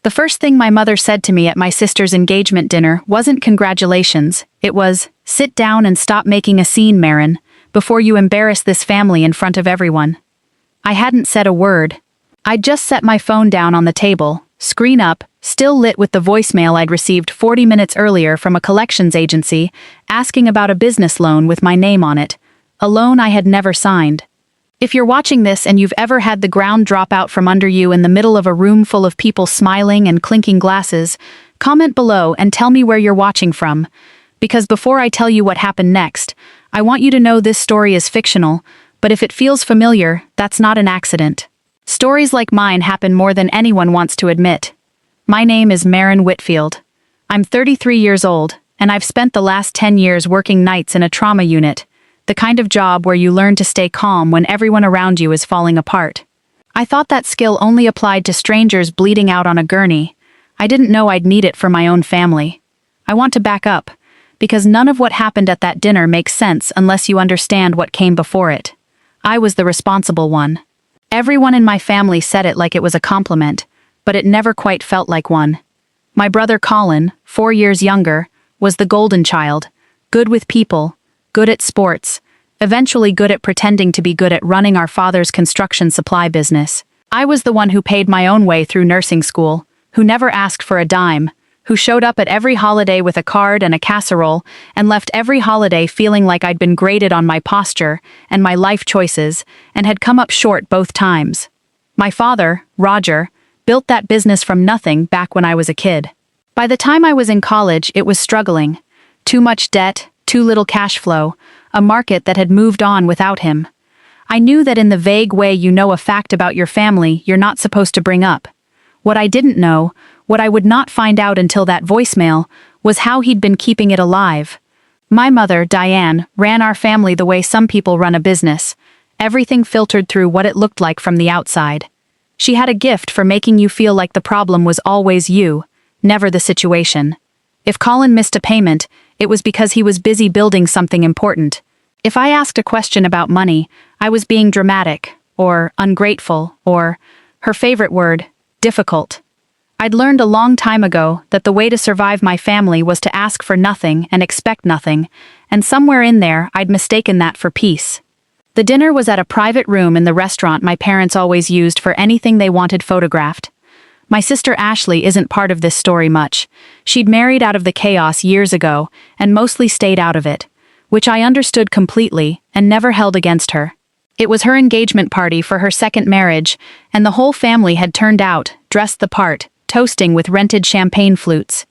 The first thing my mother said to me at my sister's engagement dinner wasn't congratulations, it was, "Sit down and stop making a scene, Marin, before you embarrass this family in front of everyone." I hadn't said a word. I'd just set my phone down on the table, screen up, still lit with the voicemail I'd received 40 minutes earlier from a collections agency, asking about a business loan with my name on it, a loan I had never signed. If you're watching this and you've ever had the ground drop out from under you in the middle of a room full of people smiling and clinking glasses, comment below and tell me where you're watching from. Because before I tell you what happened next, I want you to know this story is fictional, but if it feels familiar, that's not an accident. Stories like mine happen more than anyone wants to admit. My name is Marin Whitfield. I'm 33 years old, and I've spent the last 10 years working nights in a trauma unit, the kind of job where you learn to stay calm when everyone around you is falling apart. I thought that skill only applied to strangers bleeding out on a gurney. I didn't know I'd need it for my own family. I want to back up, because none of what happened at that dinner makes sense unless you understand what came before it. I was the responsible one. Everyone in my family said it like it was a compliment, but it never quite felt like one. My brother Colin, 4 years younger, was the golden child, good with people, good at sports, eventually good at pretending to be good at running our father's construction supply business. I was the one who paid my own way through nursing school, who never asked for a dime, who showed up at every holiday with a card and a casserole, and left every holiday feeling like I'd been graded on my posture and my life choices, and had come up short both times. My father, Roger, built that business from nothing back when I was a kid. By the time I was in college, it was struggling. Too much debt, too little cash flow, a market that had moved on without him. I knew that in the vague way you know a fact about your family you're not supposed to bring up. What I didn't know, what I would not find out until that voicemail, was how he'd been keeping it alive. My mother, Diane, ran our family the way some people run a business. Everything filtered through what it looked like from the outside. She had a gift for making you feel like the problem was always you, never the situation. If Colin missed a payment, it was because he was busy building something important. If I asked a question about money, I was being dramatic, or ungrateful, or, her favorite word, difficult. I'd learned a long time ago that the way to survive my family was to ask for nothing and expect nothing, and somewhere in there I'd mistaken that for peace. The dinner was at a private room in the restaurant my parents always used for anything they wanted photographed. My sister Ashley isn't part of this story much. She'd married out of the chaos years ago, and mostly stayed out of it, which I understood completely and never held against her. It was her engagement party for her second marriage, and the whole family had turned out, dressed the part, toasting with rented champagne flutes.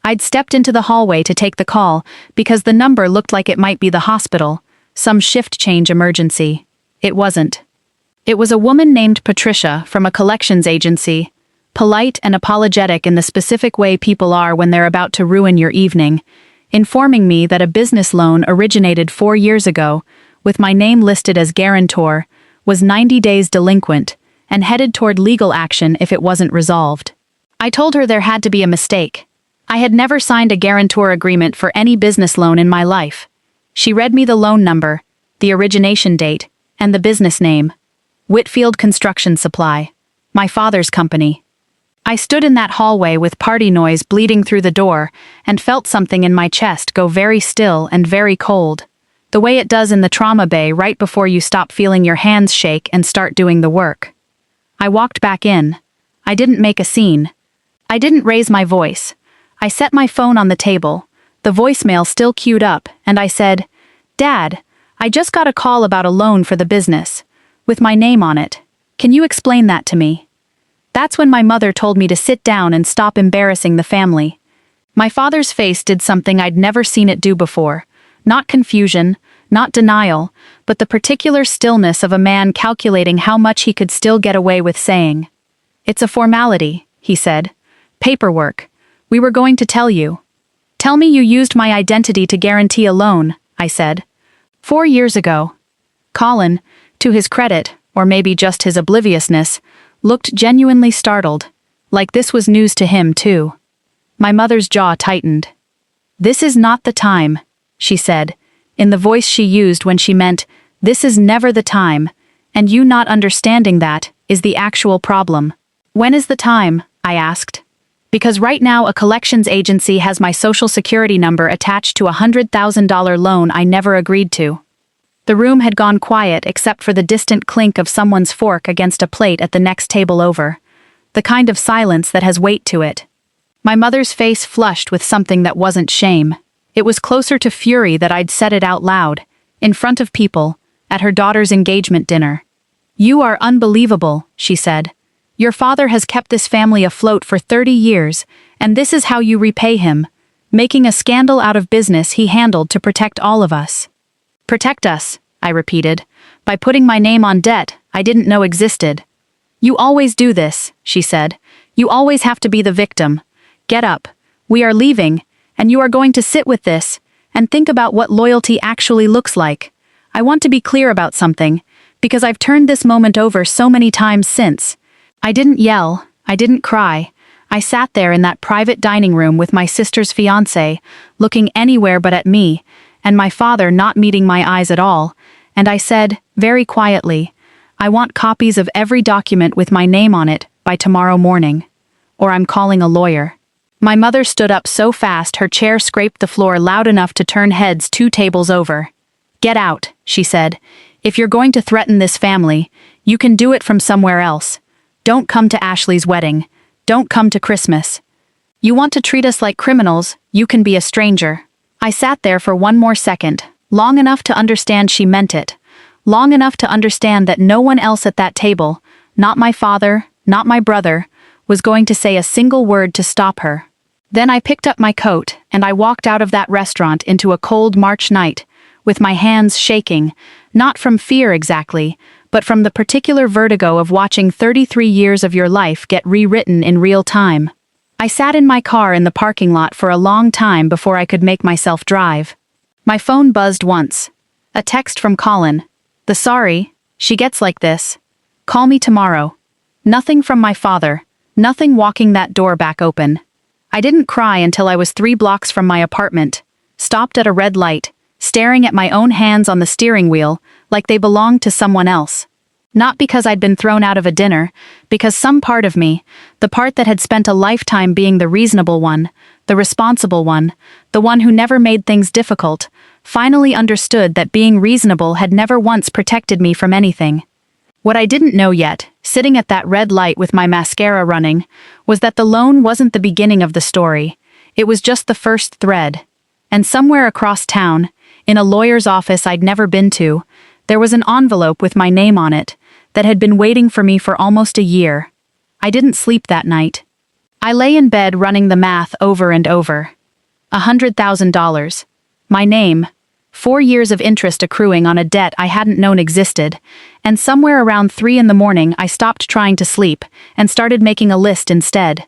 I'd stepped into the hallway to take the call, because the number looked like it might be the hospital, some shift change emergency. It wasn't. It was a woman named Patricia from a collections agency, polite and apologetic in the specific way people are when they're about to ruin your evening, informing me that a business loan originated 4 years ago, with my name listed as guarantor, was 90 days delinquent, and headed toward legal action if it wasn't resolved. I told her there had to be a mistake. I had never signed a guarantor agreement for any business loan in my life. She read me the loan number, the origination date, and the business name. Whitfield Construction Supply. My father's company. I stood in that hallway with party noise bleeding through the door, and felt something in my chest go very still and very cold. The way it does in the trauma bay right before you stop feeling your hands shake and start doing the work. I walked back in. I didn't make a scene. I didn't raise my voice. I set my phone on the table, the voicemail still queued up, and I said, "Dad, I just got a call about a loan for the business, with my name on it. Can you explain that to me?" That's when my mother told me to sit down and stop embarrassing the family. My father's face did something I'd never seen it do before. Not confusion, not denial, but the particular stillness of a man calculating how much he could still get away with saying. "It's a formality," he said. "Paperwork. We were going to tell you." "Tell me you used my identity to guarantee a loan," I said. 4 years ago. Colin, to his credit, or maybe just his obliviousness, looked genuinely startled, like this was news to him too. My mother's jaw tightened. "This is not the time," she said, in the voice she used when she meant, "This is never the time, and you not understanding that is the actual problem." "When is the time?" I asked. Because right now a collections agency has my social security number attached to a $100,000 loan I never agreed to. The room had gone quiet except for the distant clink of someone's fork against a plate at the next table over. The kind of silence that has weight to it. My mother's face flushed with something that wasn't shame. It was closer to fury that I'd said it out loud, in front of people, at her daughter's engagement dinner. "You are unbelievable," she said. "Your father has kept this family afloat for 30 years, and this is how you repay him, making a scandal out of business he handled to protect all of us." "Protect us," I repeated, "by putting my name on debt I didn't know existed." "You always do this," she said. "You always have to be the victim. Get up. We are leaving, and you are going to sit with this, and think about what loyalty actually looks like. I want to be clear about something, because I've turned this moment over so many times since." I didn't yell, I didn't cry. I sat there in that private dining room with my sister's fiancé, looking anywhere but at me, and my father not meeting my eyes at all, and I said, very quietly, "I want copies of every document with my name on it by tomorrow morning, or I'm calling a lawyer." My mother stood up so fast her chair scraped the floor loud enough to turn heads 2 tables over. "Get out," she said. "If you're going to threaten this family, you can do it from somewhere else. Don't come to Ashley's wedding. Don't come to Christmas. You want to treat us like criminals, you can be a stranger." I sat there for 1 more second, long enough to understand she meant it, long enough to understand that no one else at that table, not my father, not my brother, was going to say a single word to stop her. Then I picked up my coat and I walked out of that restaurant into a cold March night, with my hands shaking, not from fear exactly, but from the particular vertigo of watching 33 years of your life get rewritten in real time. I sat in my car in the parking lot for a long time before I could make myself drive. My phone buzzed once. A text from Colin. "The sorry, she gets like this. Call me tomorrow." Nothing from my father, nothing walking that door back open. I didn't cry until I was 3 blocks from my apartment, stopped at a red light, staring at my own hands on the steering wheel like they belonged to someone else. Not because I'd been thrown out of a dinner, because some part of me, the part that had spent a lifetime being the reasonable one, the responsible one, the one who never made things difficult, finally understood that being reasonable had never once protected me from anything. What I didn't know yet, sitting at that red light with my mascara running, was that the loan wasn't the beginning of the story. It was just the first thread. And somewhere across town, in a lawyer's office I'd never been to, there was an envelope with my name on it that had been waiting for me for almost a year. I didn't sleep that night. I lay in bed running the math over and over. $100,000. My name. 4 years of interest accruing on a debt I hadn't known existed, and somewhere around 3 in the morning I stopped trying to sleep and started making a list instead.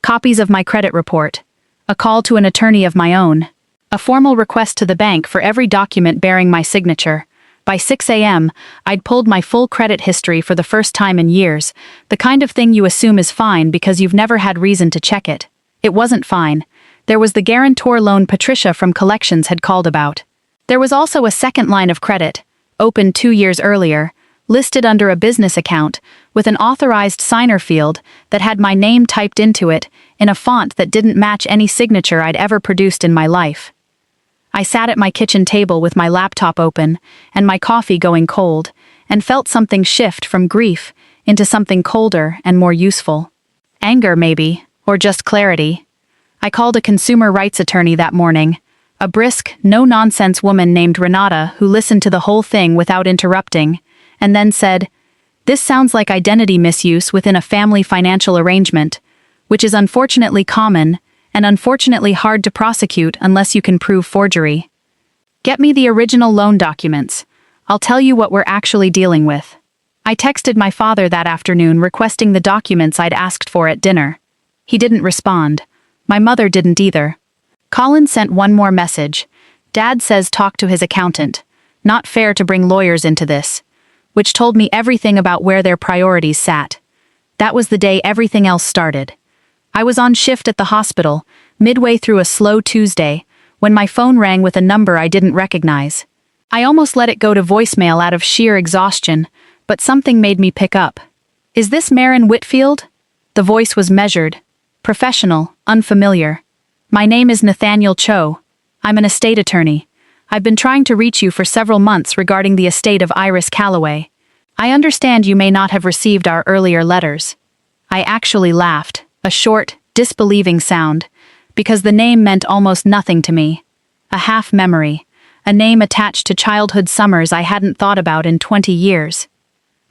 Copies of my credit report. A call to an attorney of my own. A formal request to the bank for every document bearing my signature. By 6 a.m., I'd pulled my full credit history for the first time in years, the kind of thing you assume is fine because you've never had reason to check it. It wasn't fine. There was the guarantor loan Patricia from Collections had called about. There was also a second line of credit, opened 2 years earlier, listed under a business account, with an authorized signer field that had my name typed into it in a font that didn't match any signature I'd ever produced in my life. I sat at my kitchen table with my laptop open and my coffee going cold, and felt something shift from grief into something colder and more useful. Anger, maybe, or just clarity. I called a consumer rights attorney that morning, a brisk, no-nonsense woman named Renata who listened to the whole thing without interrupting, and then said, "This sounds like identity misuse within a family financial arrangement, which is unfortunately common and unfortunately hard to prosecute unless you can prove forgery. Get me the original loan documents. I'll tell you what we're actually dealing with." I texted my father that afternoon requesting the documents I'd asked for at dinner. He didn't respond. My mother didn't either. Colin sent one more message. "Dad says talk to his accountant. Not fair to bring lawyers into this," which told me everything about where their priorities sat. That was the day everything else started. I was on shift at the hospital, midway through a slow Tuesday, when my phone rang with a number I didn't recognize. I almost let it go to voicemail out of sheer exhaustion, but something made me pick up. "Is this Marin Whitfield?" The voice was measured. professional, unfamiliar. My name is Nathaniel Cho. I'm an estate attorney. I've been trying to reach you for several months regarding the estate of Iris Calloway. I understand you may not have received our earlier letters. I actually laughed, a short, disbelieving sound, because the name meant almost nothing to me. A half-memory, a name attached to childhood summers I hadn't thought about in 20 years.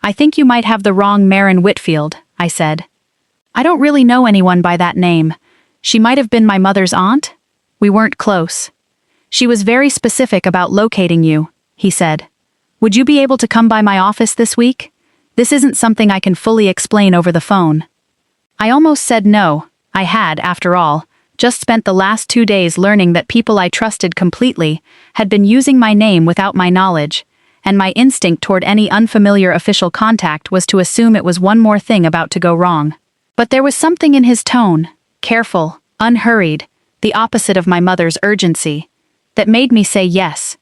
I think you might have the wrong Marin Whitfield, I said. I don't really know anyone by that name. She might have been my mother's aunt? We weren't close. She was very specific about locating you, he said. Would you be able to come by my office this week? This isn't something I can fully explain over the phone. I almost said no. I had, after all, just spent the last 2 days learning that people I trusted completely had been using my name without my knowledge, and my instinct toward any unfamiliar official contact was to assume it was one more thing about to go wrong. But there was something in his tone, careful, unhurried, the opposite of my mother's urgency, that made me say yes.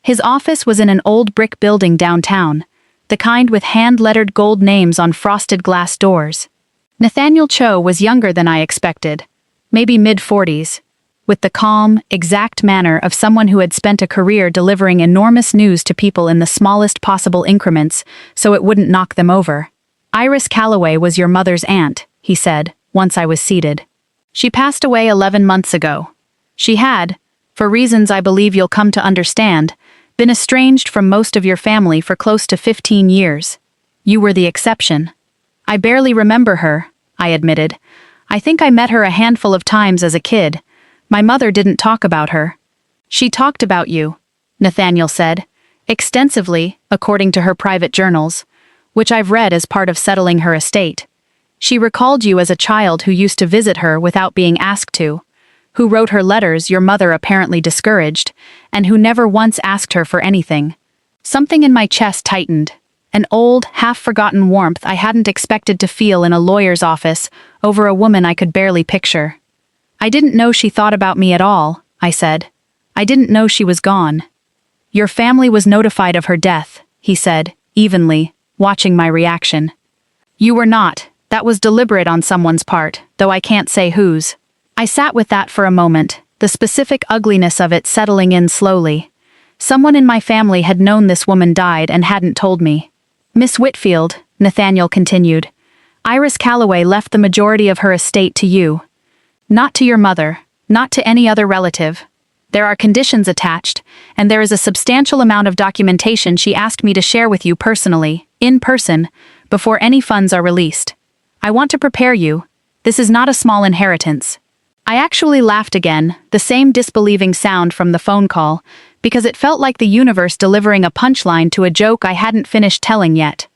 His office was in an old brick building downtown, the kind with hand-lettered gold names on frosted glass doors. Nathaniel Cho was younger than I expected, maybe mid-40s, with the calm, exact manner of someone who had spent a career delivering enormous news to people in the smallest possible increments so it wouldn't knock them over. Iris Calloway was your mother's aunt, he said, once I was seated. She passed away 11 months ago. She had, for reasons I believe you'll come to understand, been estranged from most of your family for close to 15 years. You were the exception. I barely remember her, I admitted. I think I met her a handful of times as a kid. My mother didn't talk about her. She talked about you, Nathaniel said, extensively, according to her private journals, which I've read as part of settling her estate. She recalled you as a child who used to visit her without being asked to, who wrote her letters your mother apparently discouraged, and who never once asked her for anything. Something in my chest tightened, an old, half-forgotten warmth I hadn't expected to feel in a lawyer's office over a woman I could barely picture. I didn't know she thought about me at all, I said. I didn't know she was gone. Your family was notified of her death, he said, evenly, watching my reaction. You were not. That was deliberate on someone's part, though I can't say whose. I sat with that for a moment, the specific ugliness of it settling in slowly. Someone in my family had known this woman died and hadn't told me. Miss Whitfield, Nathaniel continued, Iris Calloway left the majority of her estate to you. Not to your mother, not to any other relative. There are conditions attached, and there is a substantial amount of documentation she asked me to share with you personally, in person, before any funds are released. I want to prepare you. This is not a small inheritance. I actually laughed again, the same disbelieving sound from the phone call, because it felt like the universe delivering a punchline to a joke I hadn't finished telling yet.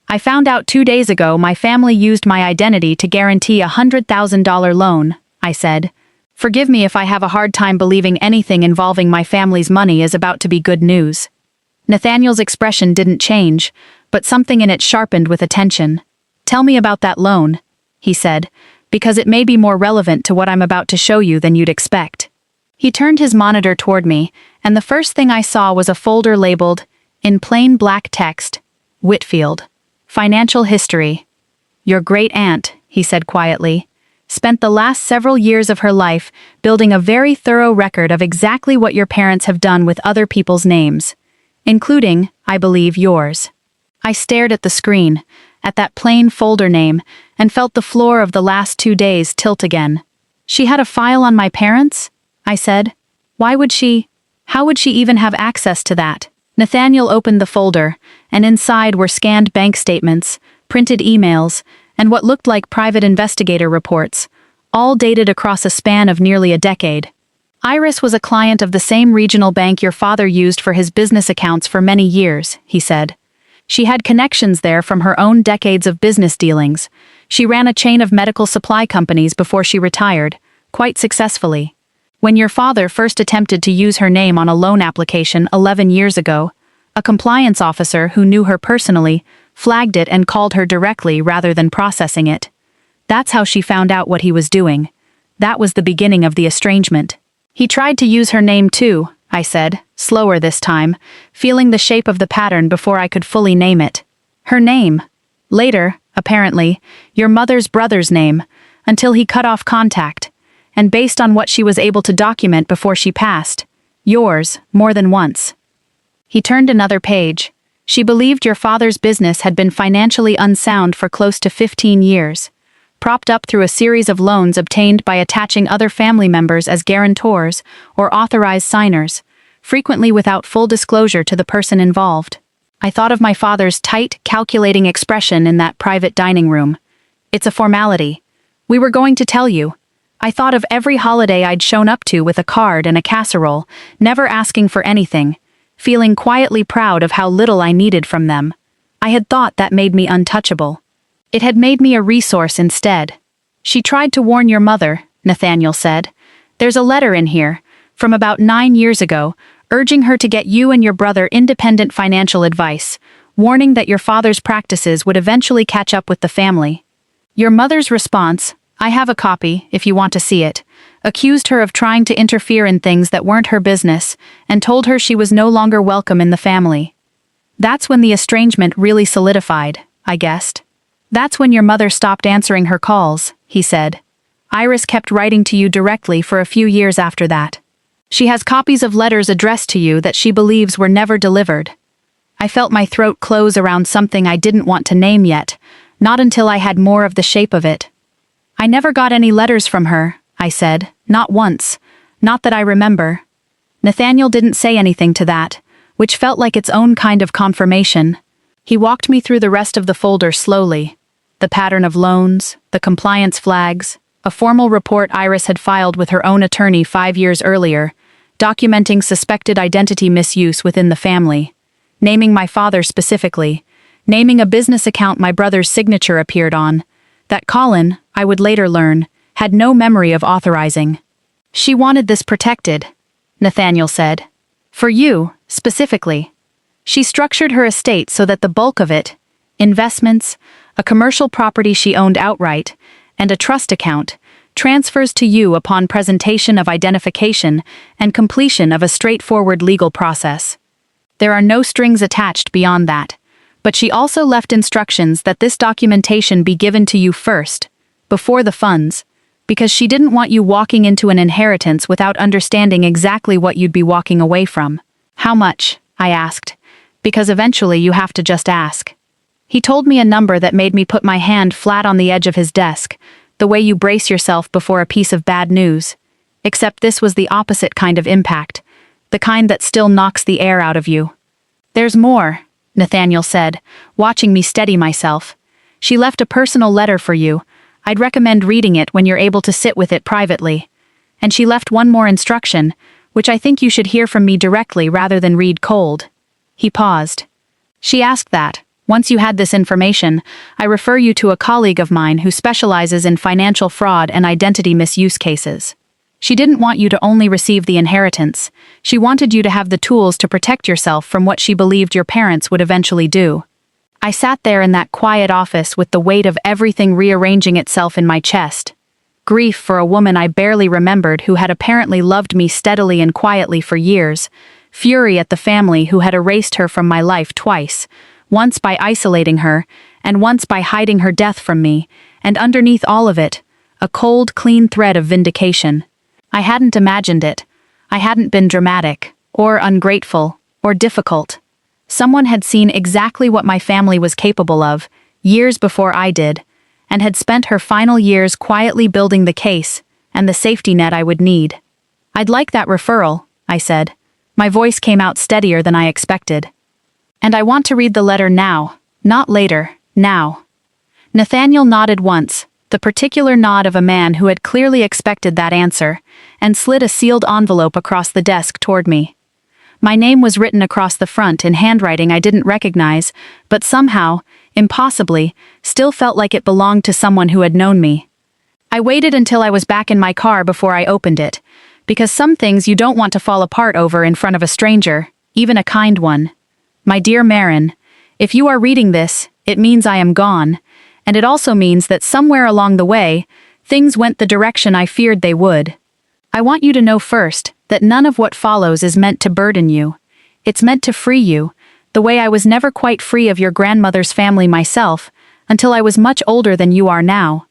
I found out 2 days ago my family used my identity to guarantee a $100,000 loan, I said. Forgive me if I have a hard time believing anything involving my family's money is about to be good news. Nathaniel's expression didn't change, but something in it sharpened with attention. Tell me about that loan, he said, because it may be more relevant to what I'm about to show you than you'd expect. He turned his monitor toward me, and the first thing I saw was a folder labeled, in plain black text, Whitfield. Financial history. Your great-aunt, he said quietly, spent the last several years of her life building a very thorough record of exactly what your parents have done with other people's names, including, I believe, yours. I stared at the screen, at that plain folder name, and felt the floor of the last 2 days tilt again. She had a file on my parents? I said. How would she even have access to that? Nathaniel opened the folder, and inside were scanned bank statements, printed emails, and what looked like private investigator reports, all dated across a span of nearly a decade. Iris was a client of the same regional bank your father used for his business accounts for many years, he said. She had connections there from her own decades of business dealings. She ran a chain of medical supply companies before she retired, quite successfully. When your father first attempted to use her name on a loan application 11 years ago, a compliance officer who knew her personally flagged it and called her directly rather than processing it. That's how she found out what he was doing. That was the beginning of the estrangement. He tried to use her name too, I said, slower this time, feeling the shape of the pattern before I could fully name it. Her name. Later, apparently, your mother's brother's name, until he cut off contact, and based on what she was able to document before she passed, yours, more than once. He turned another page. She believed your father's business had been financially unsound for close to 15 years, propped up through a series of loans obtained by attaching other family members as guarantors or authorized signers, frequently without full disclosure to the person involved. I thought of my father's tight, calculating expression in that private dining room. It's a formality. We were going to tell you. I thought of every holiday I'd shown up to with a card and a casserole, never asking for anything, feeling quietly proud of how little I needed from them. I had thought that made me untouchable. It had made me a resource instead. She tried to warn your mother, Nathaniel said. There's a letter in here, from about 9 years ago, urging her to get you and your brother independent financial advice, warning that your father's practices would eventually catch up with the family. Your mother's response, I have a copy, if you want to see it, accused her of trying to interfere in things that weren't her business, and told her she was no longer welcome in the family. That's when the estrangement really solidified, I guessed. That's when your mother stopped answering her calls, he said. Iris kept writing to you directly for a few years after that. She has copies of letters addressed to you that she believes were never delivered. I felt my throat close around something I didn't want to name yet, not until I had more of the shape of it. I never got any letters from her, I said, not once, not that I remember. Nathaniel didn't say anything to that, which felt like its own kind of confirmation. He walked me through the rest of the folder slowly. The pattern of loans, the compliance flags, a formal report Iris had filed with her own attorney 5 years earlier, documenting suspected identity misuse within the family, naming my father specifically, naming a business account my brother's signature appeared on, that Colin, I would later learn, had no memory of authorizing. She wanted this protected, Nathaniel said. For you, specifically. She structured her estate so that the bulk of it, investments, a commercial property she owned outright, and a trust account, transfers to you upon presentation of identification and completion of a straightforward legal process. There are no strings attached beyond that, but she also left instructions that this documentation be given to you first, before the funds, because she didn't want you walking into an inheritance without understanding exactly what you'd be walking away from. How much? I asked, because eventually you have to just ask. He told me a number that made me put my hand flat on the edge of his desk, the way you brace yourself before a piece of bad news. Except this was the opposite kind of impact, the kind that still knocks the air out of you. There's more, Nathaniel said, watching me steady myself. She left a personal letter for you. I'd recommend reading it when you're able to sit with it privately. And she left one more instruction, which I think you should hear from me directly rather than read cold. He paused. She asked that, once you had this information, I refer you to a colleague of mine who specializes in financial fraud and identity misuse cases. She didn't want you to only receive the inheritance. She wanted you to have the tools to protect yourself from what she believed your parents would eventually do. I sat there in that quiet office with the weight of everything rearranging itself in my chest. Grief for a woman I barely remembered who had apparently loved me steadily and quietly for years. Fury at the family who had erased her from my life twice, once by isolating her, and once by hiding her death from me, and underneath all of it, a cold, clean thread of vindication. I hadn't imagined it. I hadn't been dramatic, or ungrateful, or difficult. Someone had seen exactly what my family was capable of, years before I did, and had spent her final years quietly building the case and the safety net I would need. I'd like that referral, I said. My voice came out steadier than I expected. And I want to read the letter now, not later, now. Nathaniel nodded once, the particular nod of a man who had clearly expected that answer, and slid a sealed envelope across the desk toward me. My name was written across the front in handwriting I didn't recognize, but somehow, impossibly, still felt like it belonged to someone who had known me. I waited until I was back in my car before I opened it, because some things you don't want to fall apart over in front of a stranger, even a kind one. My dear Marin, if you are reading this, it means I am gone, and it also means that somewhere along the way, things went the direction I feared they would. I want you to know first that none of what follows is meant to burden you. It's meant to free you, the way I was never quite free of your grandmother's family myself, until I was much older than you are now.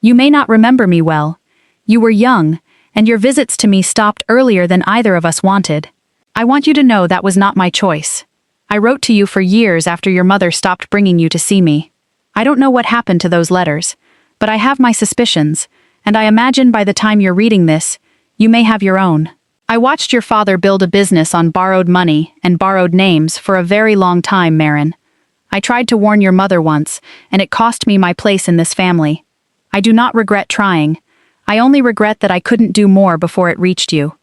You may not remember me well. You were young, and your visits to me stopped earlier than either of us wanted. I want you to know that was not my choice. I wrote to you for years after your mother stopped bringing you to see me. I don't know what happened to those letters, but I have my suspicions, and I imagine by the time you're reading this, you may have your own. I watched your father build a business on borrowed money and borrowed names for a very long time, Marin. I tried to warn your mother once, and it cost me my place in this family. I do not regret trying. I only regret that I couldn't do more before it reached you.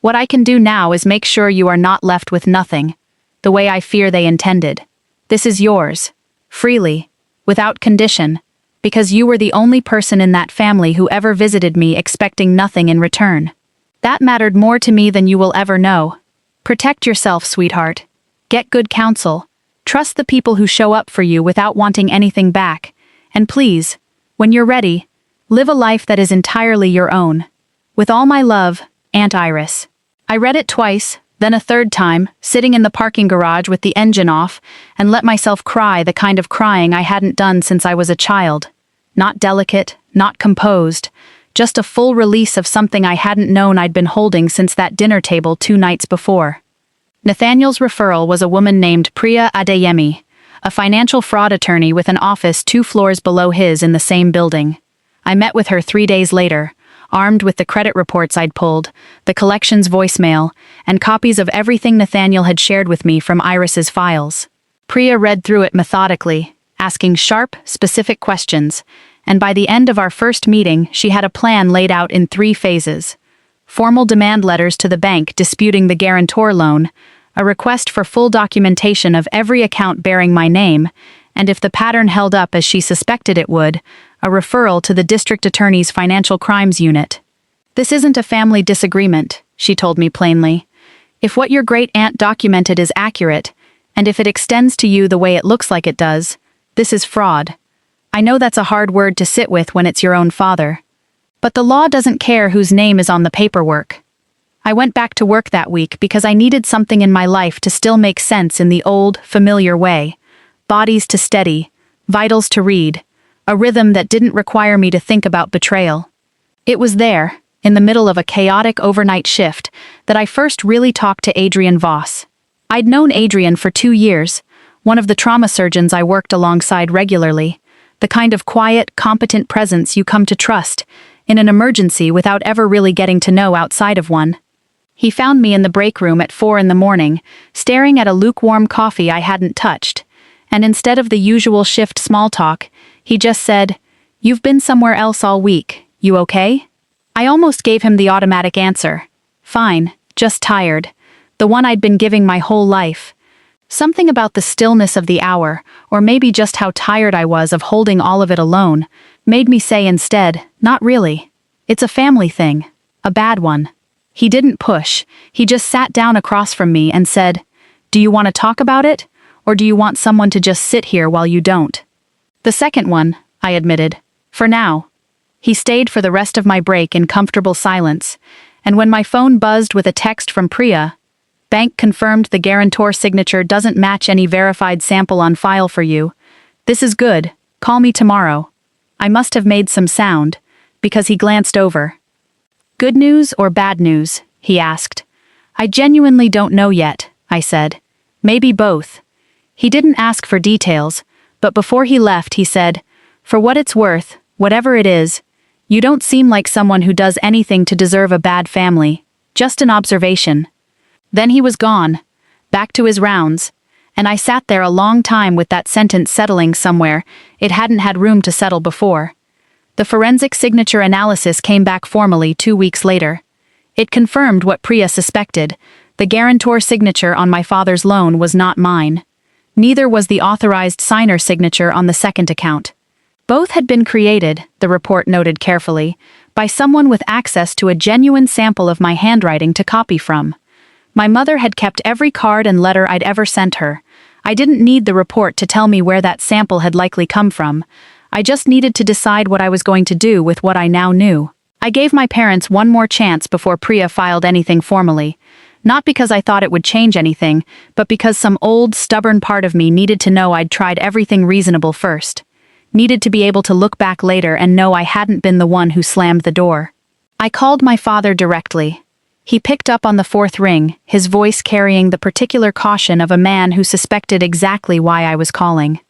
What I can do now is make sure you are not left with nothing, the way I fear they intended. This is yours, freely, without condition, because you were the only person in that family who ever visited me expecting nothing in return. That mattered more to me than you will ever know. Protect yourself, sweetheart. Get good counsel. Trust the people who show up for you without wanting anything back. And please, when you're ready, live a life that is entirely your own. With all my love, Aunt Iris. I read it twice, then a third time, sitting in the parking garage with the engine off, and let myself cry the kind of crying I hadn't done since I was a child. Not delicate, not composed, just a full release of something I hadn't known I'd been holding since that dinner table 2 nights before. Nathaniel's referral was a woman named Priya Adeyemi, a financial fraud attorney with an office 2 floors below his in the same building. I met with her 3 days later, armed with the credit reports I'd pulled, the collections voicemail, and copies of everything Nathaniel had shared with me from Iris's files. Priya read through it methodically, asking sharp, specific questions, and by the end of our first meeting she had a plan laid out in 3 phases. Formal demand letters to the bank disputing the guarantor loan, a request for full documentation of every account bearing my name, and if the pattern held up as she suspected it would, a referral to the district attorney's financial crimes unit. This isn't a family disagreement, she told me plainly. If what your great-aunt documented is accurate, and if it extends to you the way it looks like it does, this is fraud. I know that's a hard word to sit with when it's your own father. But the law doesn't care whose name is on the paperwork. I went back to work that week because I needed something in my life to still make sense in the old, familiar way. Bodies to steady, vitals to read, a rhythm that didn't require me to think about betrayal. It was there, in the middle of a chaotic overnight shift, that I first really talked to Adrian Voss. I'd known Adrian for 2 years, one of the trauma surgeons I worked alongside regularly, the kind of quiet, competent presence you come to trust in an emergency without ever really getting to know outside of one. He found me in the break room at 4 a.m, staring at a lukewarm coffee I hadn't touched, and instead of the usual shift small talk, he just said, "You've been somewhere else all week, you okay?" I almost gave him the automatic answer. Fine, just tired. The one I'd been giving my whole life. Something about the stillness of the hour, or maybe just how tired I was of holding all of it alone, made me say instead, "Not really. It's a family thing. A bad one." He didn't push. He just sat down across from me and said, "Do you want to talk about it? Or do you want someone to just sit here while you don't?" "The second one," I admitted. "For now." He stayed for the rest of my break in comfortable silence, and when my phone buzzed with a text from Priya, "Bank confirmed the guarantor signature doesn't match any verified sample on file for you. This is good. Call me tomorrow." I must have made some sound, because he glanced over. "Good news or bad news?" he asked. "I genuinely don't know yet," I said. "Maybe both." He didn't ask for details, but before he left he said, "For what it's worth, whatever it is, you don't seem like someone who does anything to deserve a bad family. Just an observation." Then he was gone, back to his rounds, and I sat there a long time with that sentence settling somewhere it hadn't had room to settle before. The forensic signature analysis came back formally 2 weeks later. It confirmed what Priya suspected. The guarantor signature on my father's loan was not mine. Neither was the authorized signer signature on the second account. Both had been created, the report noted carefully, by someone with access to a genuine sample of my handwriting to copy from. My mother had kept every card and letter I'd ever sent her. I didn't need the report to tell me where that sample had likely come from. I just needed to decide what I was going to do with what I now knew. I gave my parents one more chance before Priya filed anything formally. Not because I thought it would change anything, but because some old, stubborn part of me needed to know I'd tried everything reasonable first. Needed to be able to look back later and know I hadn't been the one who slammed the door. I called my father directly. He picked up on the fourth ring, his voice carrying the particular caution of a man who suspected exactly why I was calling.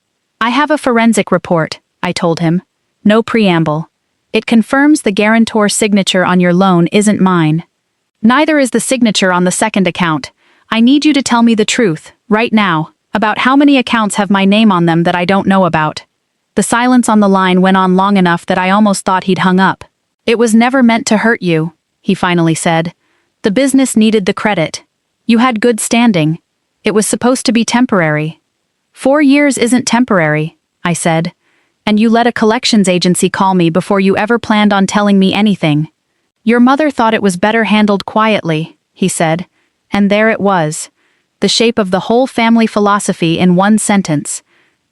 "I have a forensic report," I told him. "No preamble. It confirms the guarantor's signature on your loan isn't mine. Neither is the signature on the second account. I need you to tell me the truth, right now, about how many accounts have my name on them that I don't know about." The silence on the line went on long enough that I almost thought he'd hung up. "It was never meant to hurt you," he finally said. "The business needed the credit. You had good standing. It was supposed to be temporary." 4 years isn't temporary," I said. "And you let a collections agency call me before you ever planned on telling me anything." "Your mother thought it was better handled quietly," he said. And there it was. The shape of the whole family philosophy in one sentence.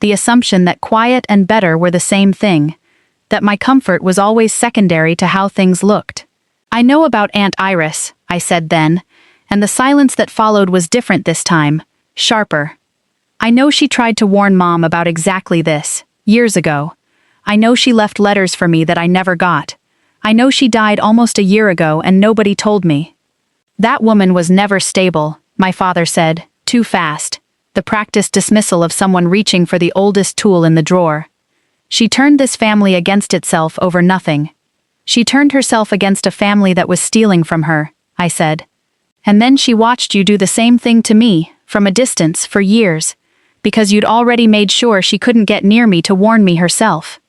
The assumption that quiet and better were the same thing. That my comfort was always secondary to how things looked. "I know about Aunt Iris," I said then, and the silence that followed was different this time, sharper. "I know she tried to warn Mom about exactly this, years ago. I know she left letters for me that I never got. I know she died almost a year ago and nobody told me." "That woman was never stable," my father said, too fast. The practiced dismissal of someone reaching for the oldest tool in the drawer. "She turned this family against itself over nothing. She turned herself against a family that was stealing from her," I said. "And then she watched you do the same thing to me, from a distance, for years, because you'd already made sure she couldn't get near me to warn me herself."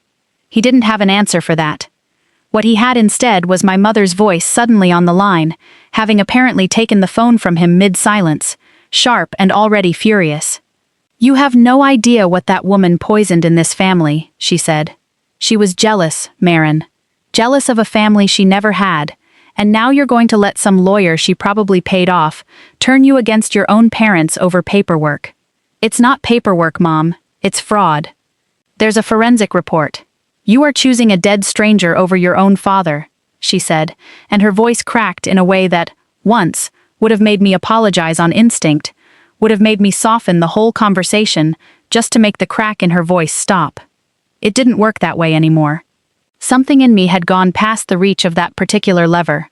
He didn't have an answer for that. What he had instead was my mother's voice suddenly on the line, having apparently taken the phone from him mid-silence, sharp and already furious. "You have no idea what that woman poisoned in this family," she said. "She was jealous, Marin. Jealous of a family she never had, and now you're going to let some lawyer she probably paid off turn you against your own parents over paperwork. It's not paperwork, Mom. It's fraud. There's a forensic report. You are choosing a dead stranger over your own father," she said, and her voice cracked in a way that, once, would have made me apologize on instinct, would have made me soften the whole conversation just to make the crack in her voice stop. It didn't work that way anymore. Something in me had gone past the reach of that particular lever.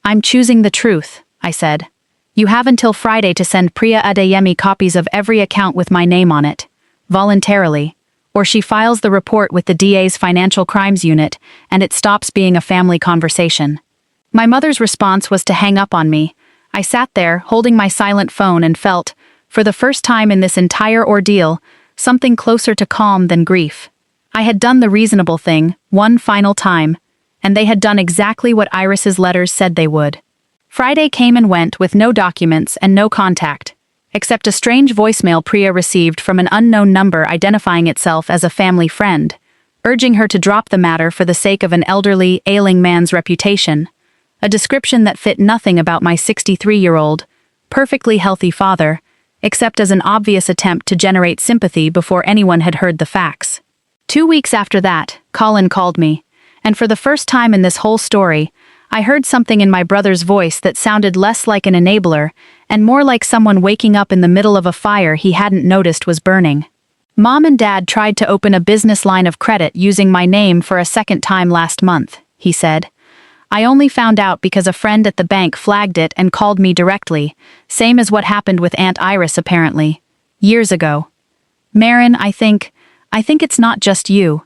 "I'm choosing the truth," I said. "You have until Friday to send Priya Adeyemi copies of every account with my name on it, voluntarily, or she files the report with the DA's Financial Crimes Unit and it stops being a family conversation." My mother's response was to hang up on me. I sat there, holding my silent phone, and felt, for the first time in this entire ordeal, something closer to calm than grief. I had done the reasonable thing, one final time, and they had done exactly what Iris's letters said they would. Friday came and went with no documents and no contact, except a strange voicemail Priya received from an unknown number identifying itself as a family friend, urging her to drop the matter for the sake of an elderly, ailing man's reputation. A description that fit nothing about my 63-year-old, perfectly healthy father, except as an obvious attempt to generate sympathy before anyone had heard the facts. 2 weeks after that, Colin called me, and for the first time in this whole story, I heard something in my brother's voice that sounded less like an enabler and more like someone waking up in the middle of a fire he hadn't noticed was burning. "Mom and Dad tried to open a business line of credit using my name for a second time last month," he said. "I only found out because a friend at the bank flagged it and called me directly, same as what happened with Aunt Iris apparently. Years ago. Marin, I think it's not just you."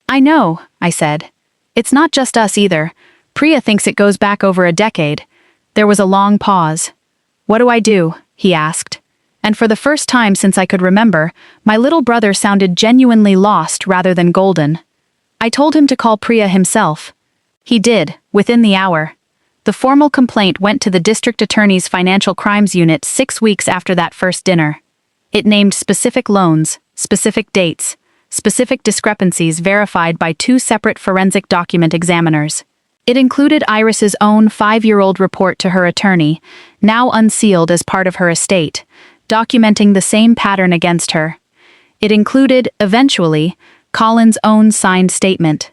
"I know," I said. "It's not just us either. Priya thinks it goes back over a decade." There was a long pause. "What do I do?" he asked. And for the first time since I could remember, my little brother sounded genuinely lost rather than golden. I told him to call Priya himself. He did, within the hour. The formal complaint went to the district attorney's Financial Crimes Unit 6 weeks after that first dinner. It named specific loans, specific dates, specific discrepancies verified by 2 separate forensic document examiners. It included Iris's own 5-year-old report to her attorney, now unsealed as part of her estate, documenting the same pattern against her. It included, eventually, Colin's own signed statement.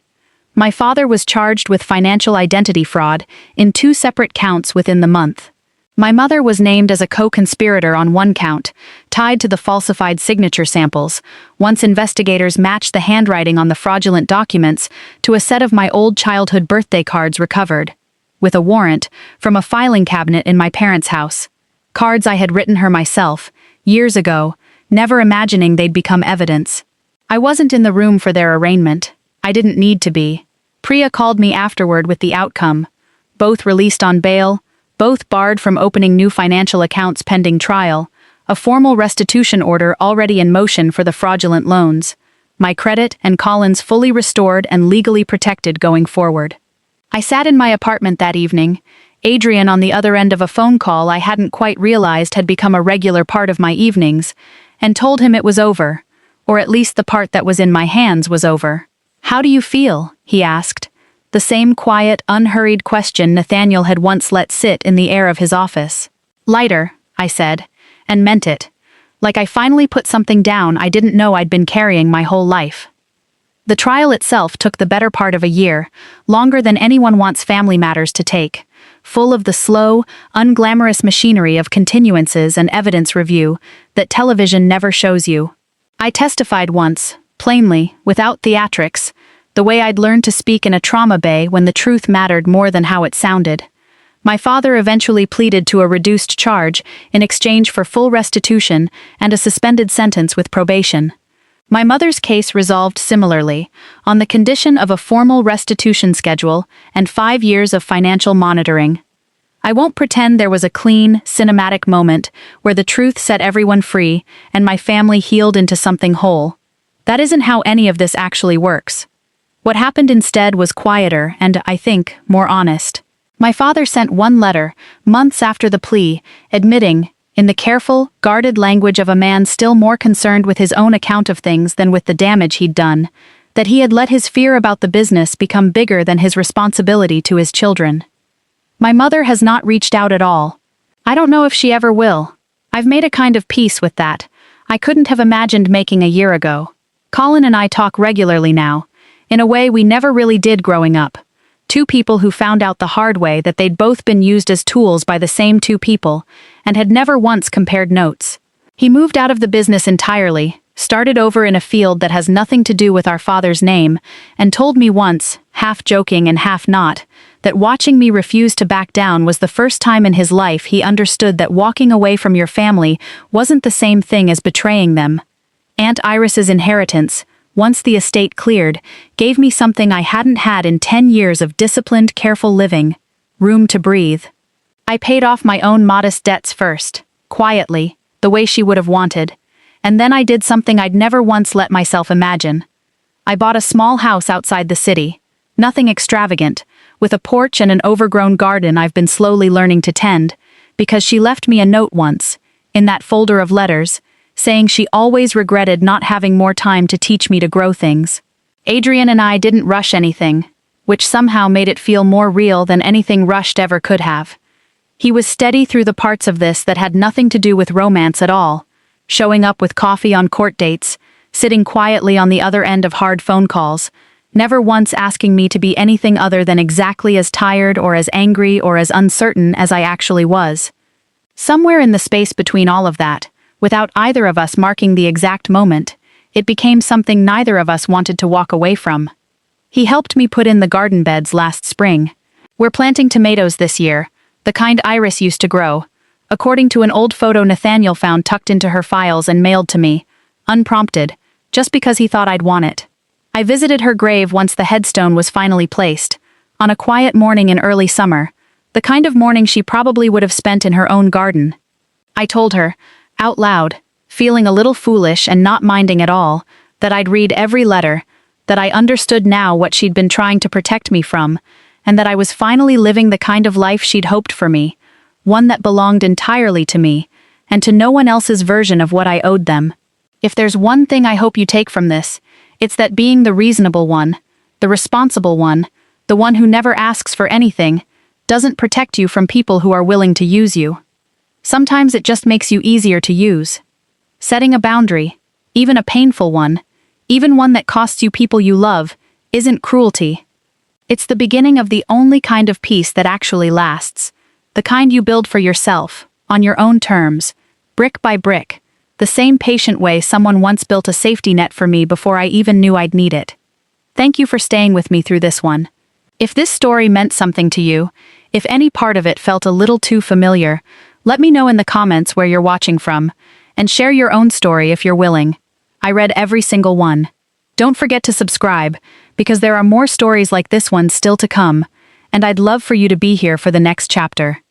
My father was charged with financial identity fraud in 2 separate counts within the month. My mother was named as a co-conspirator on one count, tied to the falsified signature samples, once investigators matched the handwriting on the fraudulent documents to a set of my old childhood birthday cards recovered, with a warrant, from a filing cabinet in my parents' house. Cards I had written her myself, years ago, never imagining they'd become evidence. I wasn't in the room for their arraignment. I didn't need to be. Priya called me afterward with the outcome. Both released on bail, both barred from opening new financial accounts pending trial, a formal restitution order already in motion for the fraudulent loans. My credit and Colin's fully restored and legally protected going forward. I sat in my apartment that evening, Adrian on the other end of a phone call I hadn't quite realized had become a regular part of my evenings, and told him it was over, or at least the part that was in my hands was over. "How do you feel?" he asked. The same quiet, unhurried question Nathaniel had once let sit in the air of his office. "Lighter," I said, and meant it. Like I finally put something down I didn't know I'd been carrying my whole life. The trial itself took the better part of a year, longer than anyone wants family matters to take, full of the slow, unglamorous machinery of continuances and evidence review that television never shows you. I testified once, plainly, without theatrics, the way I'd learned to speak in a trauma bay when the truth mattered more than how it sounded. My father eventually pleaded to a reduced charge in exchange for full restitution and a suspended sentence with probation. My mother's case resolved similarly, on the condition of a formal restitution schedule and 5 years of financial monitoring. I won't pretend there was a clean, cinematic moment where the truth set everyone free and my family healed into something whole. That isn't how any of this actually works. What happened instead was quieter and, I think, more honest. My father sent one letter, months after the plea, admitting, in the careful, guarded language of a man still more concerned with his own account of things than with the damage he'd done, that he had let his fear about the business become bigger than his responsibility to his children. My mother has not reached out at all. I don't know if she ever will. I've made a kind of peace with that. I couldn't have imagined making a year ago. Colin and I talk regularly now, in a way we never really did growing up. Two people who found out the hard way that they'd both been used as tools by the same two people, and had never once compared notes. He moved out of the business entirely, started over in a field that has nothing to do with our father's name, and told me once, half joking and half not, that watching me refuse to back down was the first time in his life he understood that walking away from your family wasn't the same thing as betraying them. Aunt Iris's inheritance, once the estate cleared, gave me something I hadn't had in 10 years of disciplined, careful living: room to breathe. I paid off my own modest debts first, quietly, the way she would have wanted, and then I did something I'd never once let myself imagine. I bought a small house outside the city, nothing extravagant, with a porch and an overgrown garden I've been slowly learning to tend, because she left me a note once, in that folder of letters, saying she always regretted not having more time to teach me to grow things. Adrian and I didn't rush anything, which somehow made it feel more real than anything rushed ever could have. He was steady through the parts of this that had nothing to do with romance at all, showing up with coffee on court dates, sitting quietly on the other end of hard phone calls, never once asking me to be anything other than exactly as tired or as angry or as uncertain as I actually was. Somewhere in the space between all of that, without either of us marking the exact moment, it became something neither of us wanted to walk away from. He helped me put in the garden beds last spring. We're planting tomatoes this year, the kind Iris used to grow, according to an old photo Nathaniel found tucked into her files and mailed to me, unprompted, just because he thought I'd want it. I visited her grave once the headstone was finally placed, on a quiet morning in early summer, the kind of morning she probably would have spent in her own garden. I told her, out loud, feeling a little foolish and not minding at all, that I'd read every letter, that I understood now what she'd been trying to protect me from, and that I was finally living the kind of life she'd hoped for me, one that belonged entirely to me, and to no one else's version of what I owed them. If there's one thing I hope you take from this, it's that being the reasonable one, the responsible one, the one who never asks for anything, doesn't protect you from people who are willing to use you. Sometimes it just makes you easier to use. Setting a boundary, even a painful one, even one that costs you people you love, isn't cruelty. It's the beginning of the only kind of peace that actually lasts, The kind you build for yourself, on your own terms, brick by brick, the same patient way someone once built a safety net for me before I even knew I'd need it. Thank you for staying with me through this one. If this story meant something to you, if any part of it felt a little too familiar, let me know in the comments where you're watching from, and share your own story if you're willing. I read every single one. Don't forget to subscribe, because there are more stories like this one still to come, and I'd love for you to be here for the next chapter.